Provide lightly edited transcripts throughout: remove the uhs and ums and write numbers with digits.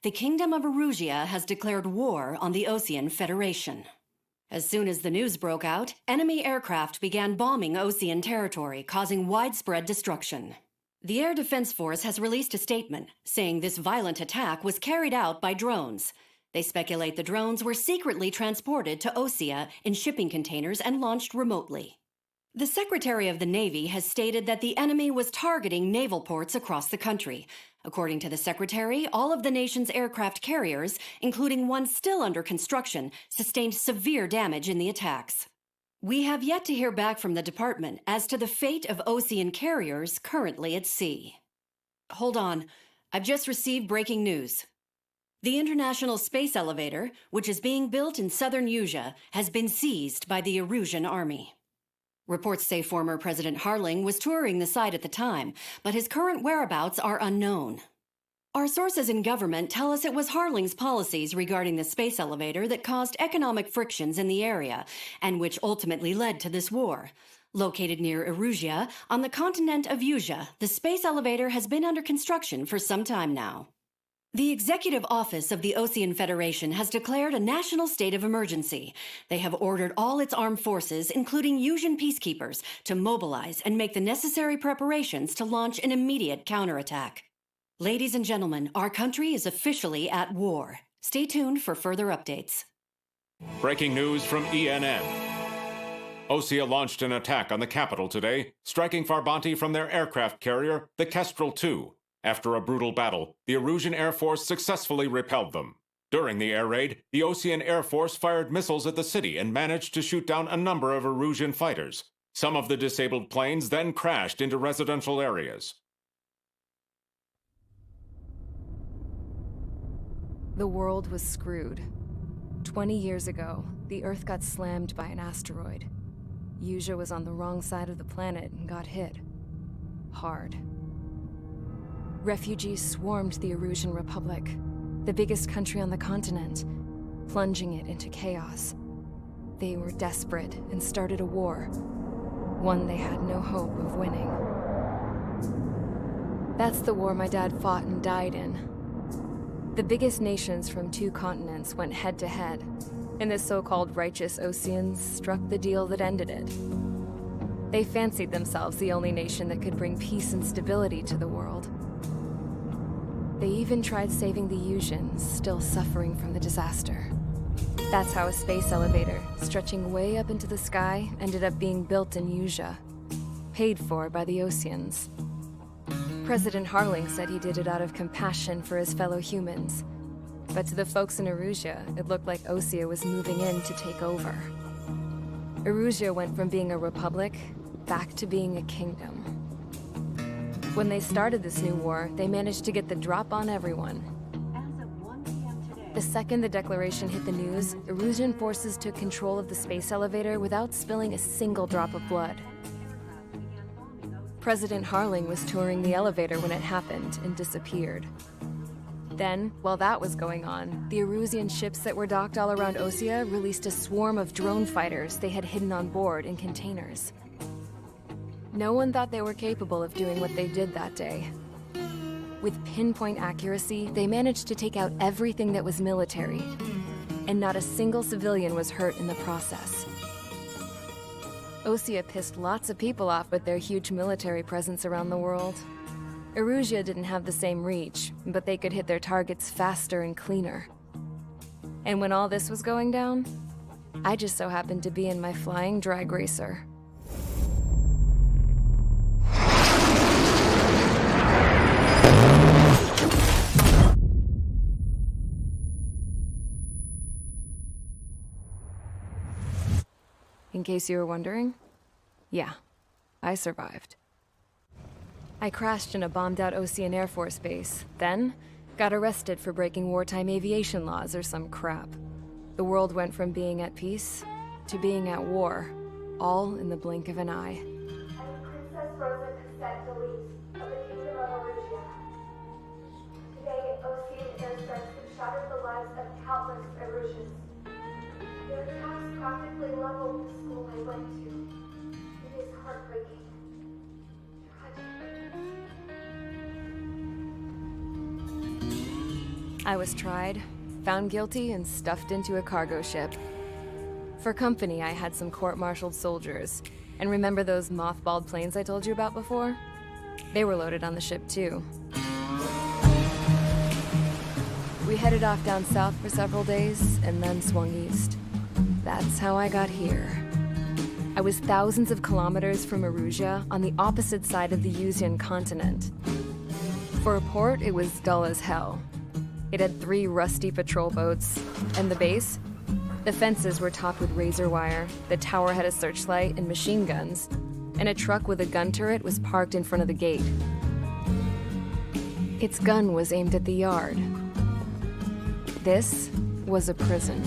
the Kingdom of Erusia has declared war on the Osean Federation. As soon as the news broke out, enemy aircraft began bombing Osean territory, causing widespread destruction. The Air Defense Force has released a statement saying this violent attack was carried out by drones. They speculate the drones were secretly transported to Osea in shipping containers and launched remotely. The Secretary of the Navy has stated that the enemy was targeting naval ports across the country. According to the Secretary, all of the nation's aircraft carriers, including one still under construction, sustained severe damage in the attacks. We have yet to hear back from the department as to the fate of Osean carriers currently at sea. Hold on, I've just received breaking news. The International Space Elevator, which is being built in southern Usea, has been seized by the Erusian army. Reports say former President Harling was touring the site at the time, but his current whereabouts are unknown. Our sources in government tell us it was Harling's policies regarding the space elevator that caused economic frictions in the area, and which ultimately led to this war. Located near Erusia, on the continent of Usea, the space elevator has been under construction for some time now. The Executive Office of the Osean Federation has declared a national state of emergency. They have ordered all its armed forces, including Usian peacekeepers, to mobilize and make the necessary preparations to launch an immediate counterattack. Ladies and gentlemen, our country is officially at war. Stay tuned for further updates. Breaking news from ENN. Osea launched an attack on the capital today, striking Farbanti from their aircraft carrier, the Kestrel II. After a brutal battle, the Erusian Air Force successfully repelled them. During the air raid, the Osean Air Force fired missiles at the city and managed to shoot down a number of Erusian fighters. Some of the disabled planes then crashed into residential areas. The world was screwed. 20 years ago, the Earth got slammed by an asteroid. Usea was on the wrong side of the planet and got hit. Hard. Refugees swarmed the Erusian Republic, the biggest country on the continent, plunging it into chaos. They were desperate and started a war, one they had no hope of winning. That's the war my dad fought and died in. The biggest nations from 2 continents went head-to-head, and the so-called righteous Oseans struck the deal that ended it. They fancied themselves the only nation that could bring peace and stability to the world. They even tried saving the Usians, still suffering from the disaster. That's how a space elevator, stretching way up into the sky, ended up being built in Usea, paid for by the Oseans. President Harling said he did it out of compassion for his fellow humans. But to the folks in Erusia, it looked like Osea was moving in to take over. Erusia went from being a republic back to being a kingdom. When they started this new war, they managed to get the drop on everyone. The second the declaration hit the news, Erusian forces took control of the space elevator without spilling a single drop of blood. President Harling was touring the elevator when it happened and disappeared. Then, while that was going on, the Erusian ships that were docked all around Osea released a swarm of drone fighters they had hidden on board in containers. No one thought they were capable of doing what they did that day. With pinpoint accuracy, they managed to take out everything that was military, and not a single civilian was hurt in the process. Osea pissed lots of people off with their huge military presence around the world. Erusia didn't have the same reach, but they could hit their targets faster and cleaner. And when all this was going down, I just so happened to be in my flying drag racer. In case you were wondering, yeah, I survived. I crashed in a bombed-out Osean Air Force base, then got arrested for breaking wartime aviation laws or some crap. The world went from being at peace to being at war, all in the blink of an eye. Princess Rosa Cassette Delete of the Kingdom of Erusia. Today, Osean airstrikes have shattered the lives of countless Erusians. Their attacks practically leveled the school I went to. It is heartbreaking. Tragic. I was tried, found guilty, and stuffed into a cargo ship. For company, I had some court-martialed soldiers. And remember those mothballed planes I told you about before? They were loaded on the ship too. We headed off down south for several days, and then swung east. That's how I got here. I was thousands of kilometers from Erusia, on the opposite side of the Yuzian continent. For a port, it was dull as hell. It had 3 rusty patrol boats, and the base? The fences were topped with razor wire, the tower had a searchlight and machine guns, and a truck with a gun turret was parked in front of the gate. Its gun was aimed at the yard. This was a prison.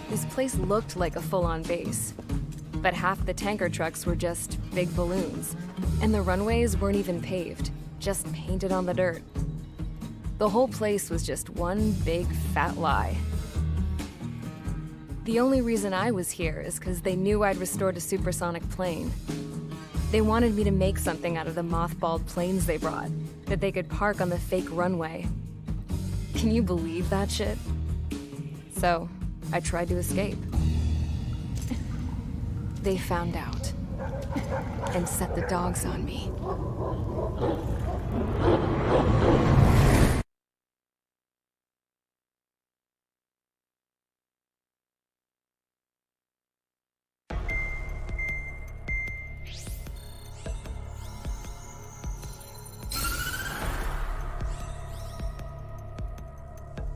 This place looked like a full-on base, but half the tanker trucks were just big balloons, and the runways weren't even paved, just painted on the dirt. The whole place was just one big fat lie. The only reason I was here is because they knew I'd restored a supersonic plane. They wanted me to make something out of the mothballed planes they brought, that they could park on the fake runway. Can you believe that shit? So, I tried to escape. They found out, and set the dogs on me.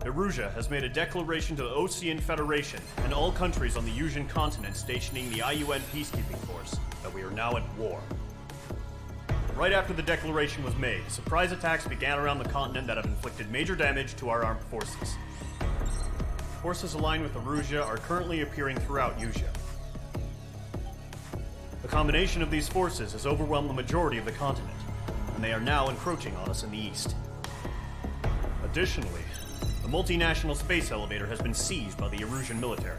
Erusia has made a declaration to the Osean Federation and all countries on the Yuzian continent stationing the IUN peacekeeping force that we are now at war. Right after the declaration was made, surprise attacks began around the continent that have inflicted major damage to our armed forces. Forces aligned with Erusia are currently appearing throughout Yusia. The combination of these forces has overwhelmed the majority of the continent, and they are now encroaching on us in the east. Additionally, the multinational space elevator has been seized by the Erusian military.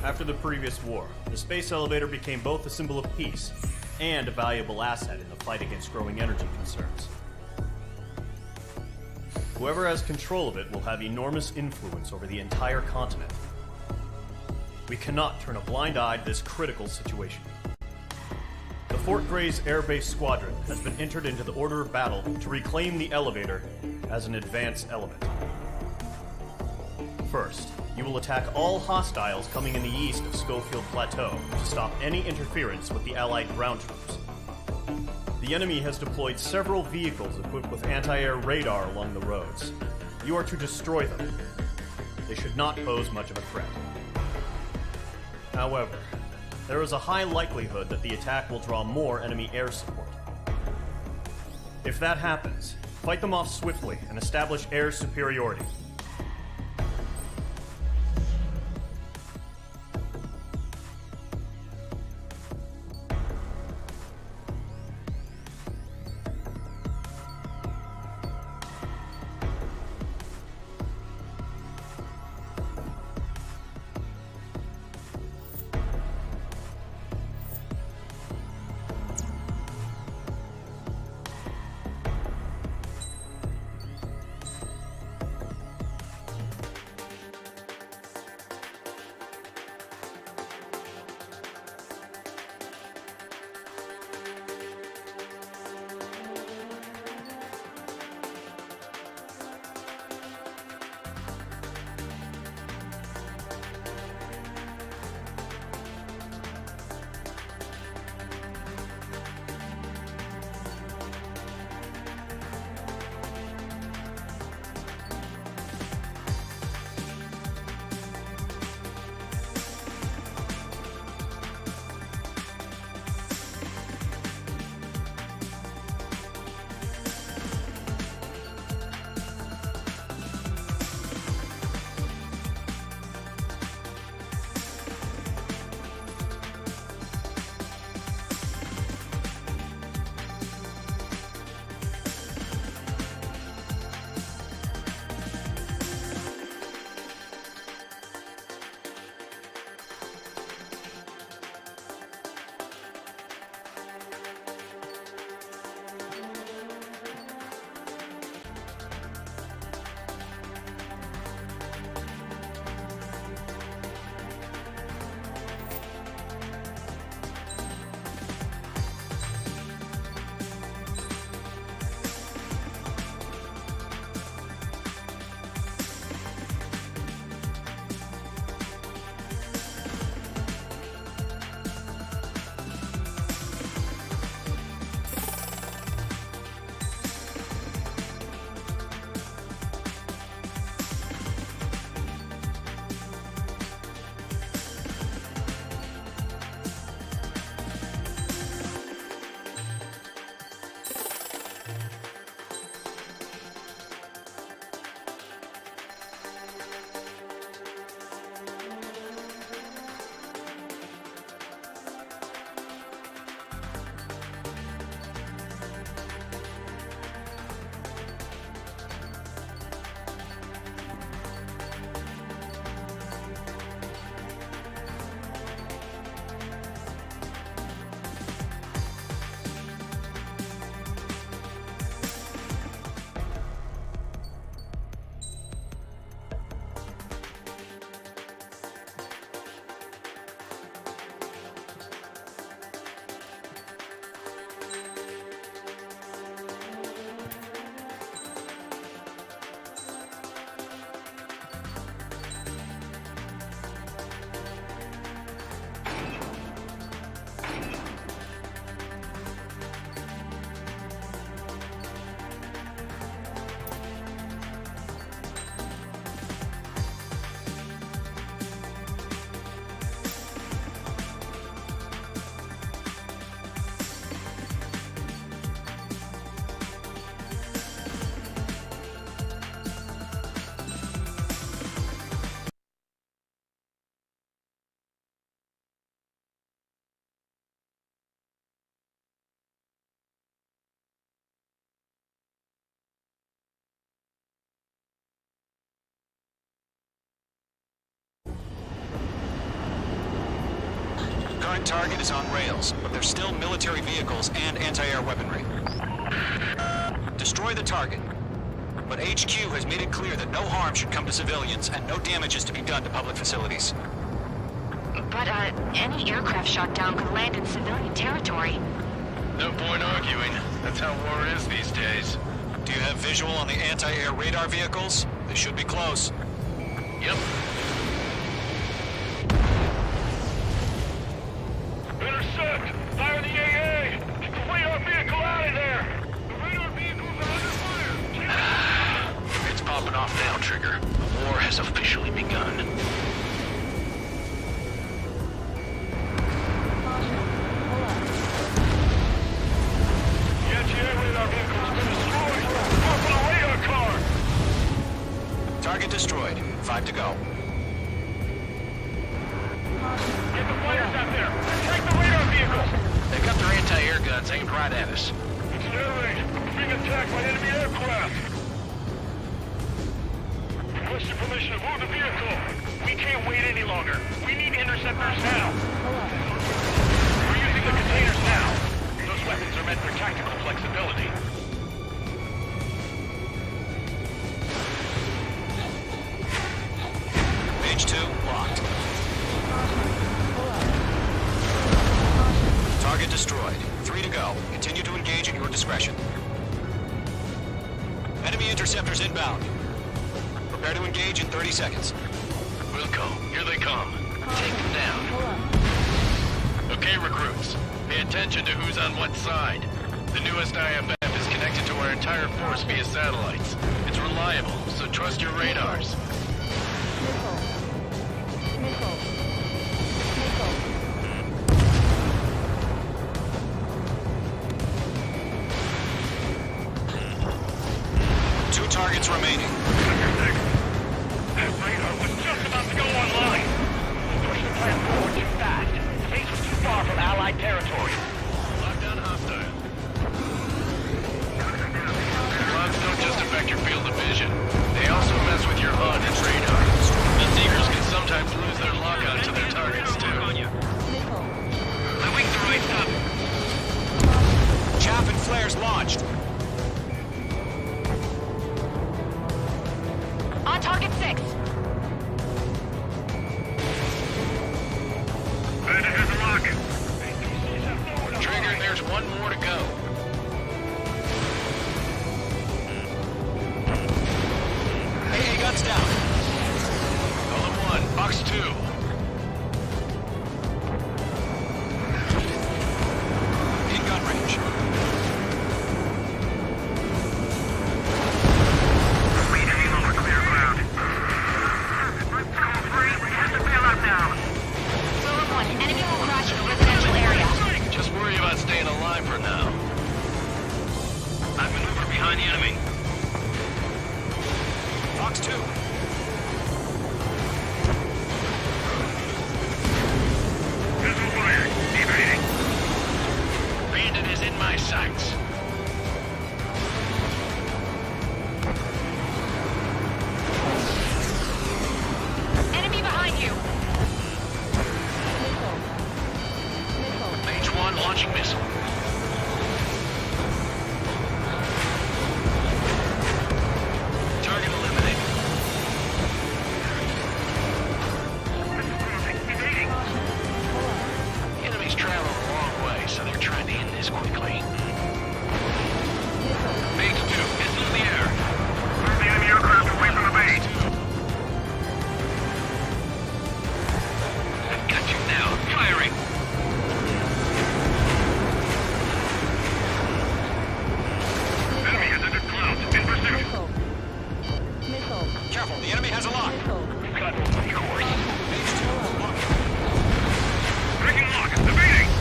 After the previous war, the space elevator became both a symbol of peace and a valuable asset in the fight against growing energy concerns. Whoever has control of it will have enormous influence over the entire continent. We cannot turn a blind eye to this critical situation. The Fort Gray's Air Base Squadron has been entered into the order of battle to reclaim the elevator as an advance element. First, you will attack all hostiles coming in the east of Schofield Plateau to stop any interference with the Allied ground troops. The enemy has deployed several vehicles equipped with anti-air radar along the roads. You are to destroy them. They should not pose much of a threat. However, there is a high likelihood that the attack will draw more enemy air support. If that happens, fight them off swiftly and establish air superiority. current target is on rails, but there's still military vehicles and anti-air weaponry. Destroy the target. But HQ has made it clear that no harm should come to civilians and no damage is to be done to public facilities. But, any aircraft shot down could land in civilian territory. No point arguing. That's how war is these days. Do you have visual on the anti-air radar vehicles? They should be close. Yep. Intercept! Fire the AA! Get the radar vehicle out of there! The radar vehicles are under fire! It's popping off now, Trigger. The war has officially begun. The anti-air radar vehicle has been destroyed! Go for the radar car! Target destroyed. 5 to go. Get the fighters out there! Attack the radar vehicles! They've got their anti-air guns aimed right at us. It's an air raid! We're being attacked by enemy aircraft! Request your permission to move the vehicle! We can't wait any longer! We need interceptors now! We're using the containers now! Those weapons are meant for tactical flexibility. Page 2, locked. Target destroyed. 3 to go. Continue to engage at your discretion. Enemy interceptors inbound. Prepare to engage in 30 seconds. Wilco, here they come. Take them down. Okay, recruits. Pay attention to who's on what side. The newest IFF is connected to our entire force via satellites. It's reliable, so trust your radars. Two targets remaining. That radar was just about to go online! Push the plan forward too fast. Space was too far from Allied territory. Lockdown hostile. Clouds don't just affect your field of vision. They also mess with your HUD and radar. The Seekers can sometimes lose their lock-on to their targets, too. My wings are right up. Chaff and flares launched. On target 6. Bandit has a lock. Trigger, there's one more to go. AA guns down. Column 1, box 2. In gun range. Zone 1, enemy will crash in the residential area. Just worry about staying alive for now. I've maneuvered behind the enemy. Box 2. Missile fired. Evading. Bandit is in my sights. Enemy behind you. Page 1, launching missile. Target eliminated. Evading. Enemies travel a long way, so they're trying to end this quickly. Page 2, missile in the air. Move the enemy aircraft away from the base. I've got you now. Firing. Enemy has entered clouds. In pursuit. Careful, the enemy has a lock. We've got no recourse. Page 2, locked. Breaking lock. Evading.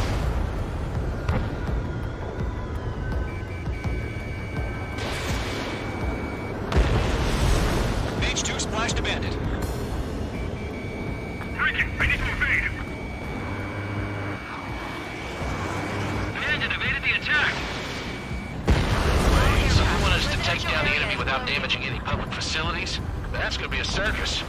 Page 2 splashed a bandit. Breaking. I need to evade. Bandit evaded the attack. So you want us to take down the enemy without damaging any public facilities? That's gonna be a circus.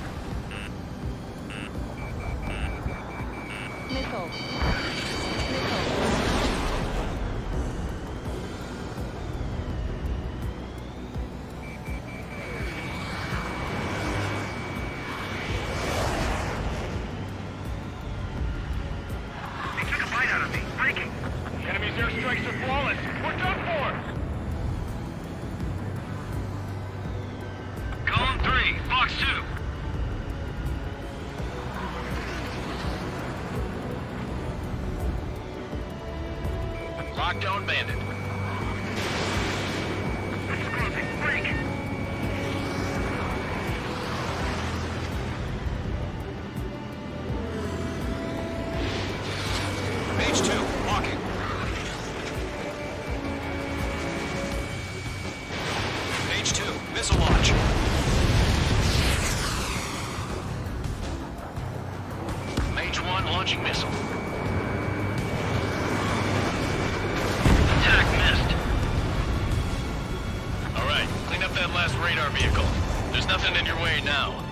Lockdown Bandit. H2, locking. H2, missile launch. Mage 1 launching missile. Attack missed. Alright, clean up that last radar vehicle. There's nothing in your way now.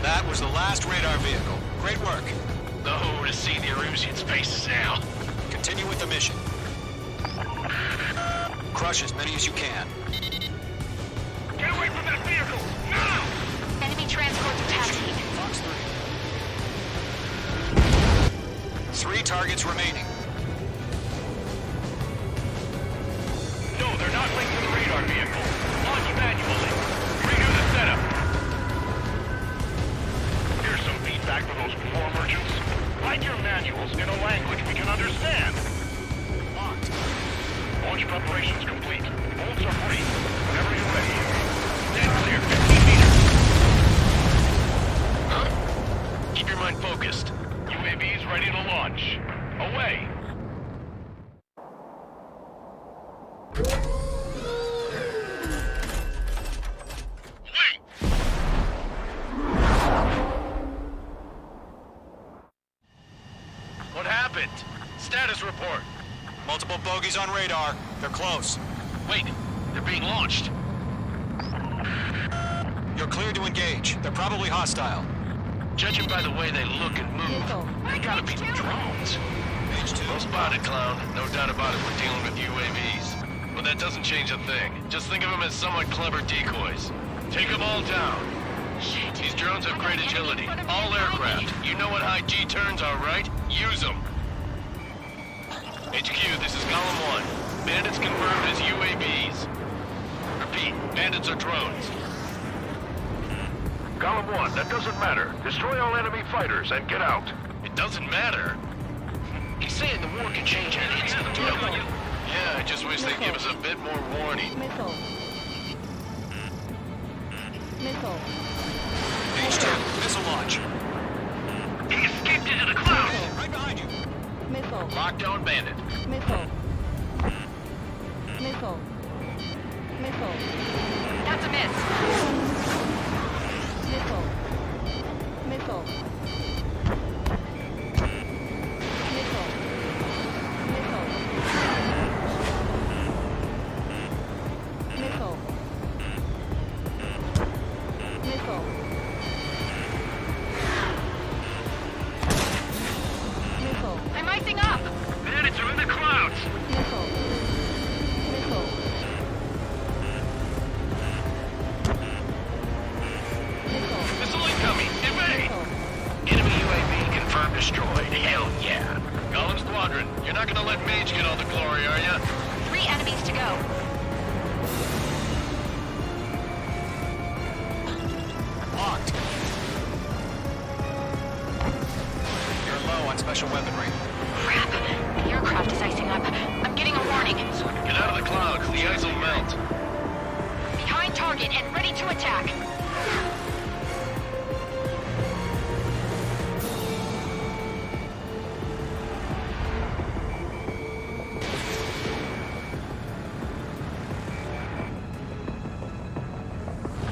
That was the last radar vehicle. Great work. Oh, to see the Erusians' faces now. Continue with the mission. Crush as many as you can. Get away from that vehicle! Now! Enemy transport to Tatooine. Fox 3. 3 targets remaining. No, they're not linked to the radar vehicle. Launch manually. Redo the setup. Here's some feedback for those floor merchants. Write your manuals in a language we can understand. Locked. Launch preparations complete. Bolts are free. Whenever you're ready. Stand clear, 15 meters. Huh? Keep your mind focused. UAVs ready to launch. Away. What happened? Status report. Multiple bogies on radar. They're close. Wait, they're being launched. You're cleared to engage. They're probably hostile. Judging by the way they look and move, they gotta be drones. H2. Well spotted, clown. No doubt about it, we're dealing with UAVs. But that doesn't change a thing. Just think of them as somewhat clever decoys. Take them all down. Shit. These drones have great agility. All aircraft. You know what high G turns are, right? Use them. HQ, this is Column 1. Bandits confirmed as UAVs. Repeat, bandits are drones. Column 1, that doesn't matter. Destroy all enemy fighters and get out. It doesn't matter. He's saying the war can change any instant. Yeah, I just wish they'd give us a bit more warning. Missile. Missile. H2, missile launch. He escaped into the clouds. Right behind you. Missile. Lockdown bandit. Missile. Missile. Missile. That's a miss. Missile. Missile. Missile. Missile. Missile. Missile. Missile. I'm icing up. Bandits are in the clouds. Missile. Missile. Missile. Missile incoming. Evade. Missile. Enemy UAV confirmed destroyed. Hell yeah. Golem Squadron, you're not gonna let Mage get all the glory, are ya? 3 enemies to go. Locked. You're low on special weaponry. Crap. The aircraft is icing up. I'm getting a warning. Get out of the clouds. The ice will melt. Behind target and ready to attack.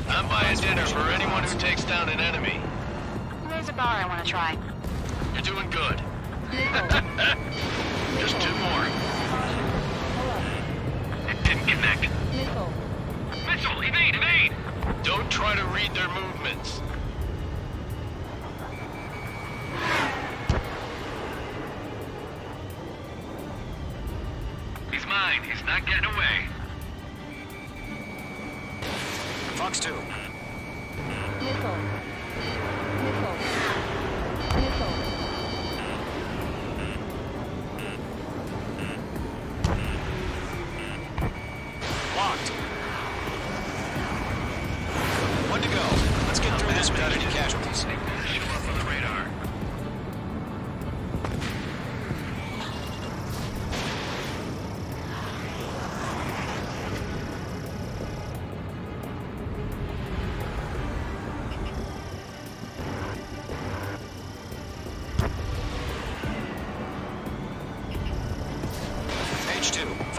I'm buying dinner for anyone who takes down an enemy. There's a bar I want to try. You're doing good. Just 2 more. It didn't connect. Missile. Missile, evade, evade! Don't try to read their movements. He's mine. He's not getting away. Fox 2. Missile. Missile. Missile. Locked. 1 to go. Let's get through this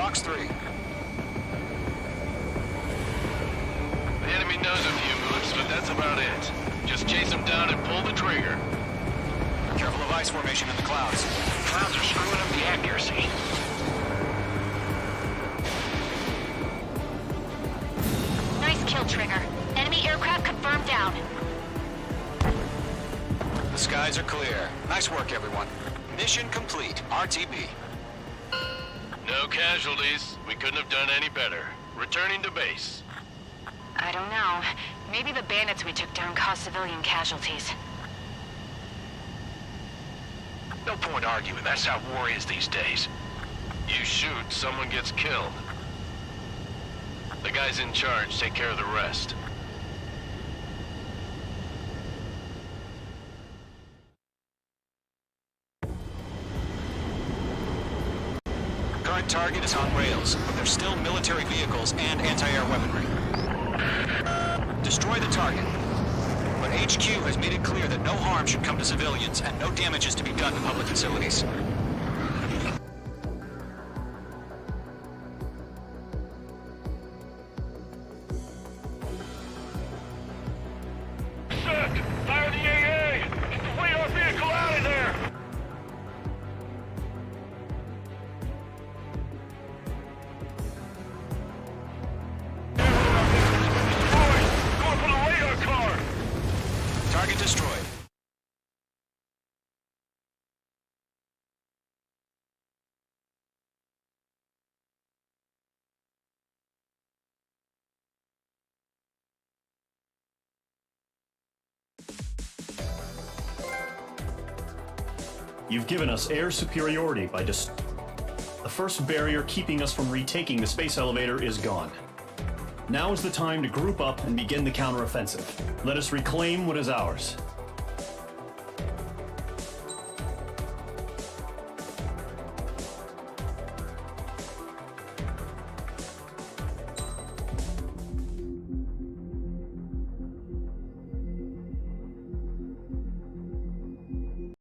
Fox 3. The enemy knows a few moves, but that's about it. Just chase them down and pull the trigger. Careful of ice formation in the clouds. Clouds are screwing up the accuracy. Nice kill, Trigger. Enemy aircraft confirmed down. The skies are clear. Nice work, everyone. Mission complete. RTB. No casualties. We couldn't have done any better. Returning to base. I don't know. Maybe the bandits we took down caused civilian casualties. No point arguing. That's how war is these days. You shoot, someone gets killed. The guys in charge take care of the rest. Current target is on rails, but there's still military vehicles and anti-air weaponry. Destroy the target. But HQ has made it clear that no harm should come to civilians and no damage is to be done to public facilities. Set! Fire the AA! Get the radar vehicle out of there! Destroyed! Going for the radar car! Target destroyed. You've given us air superiority by the first barrier keeping us from retaking the space elevator is gone. Now is the time to group up and begin the counteroffensive. Let us reclaim what is ours.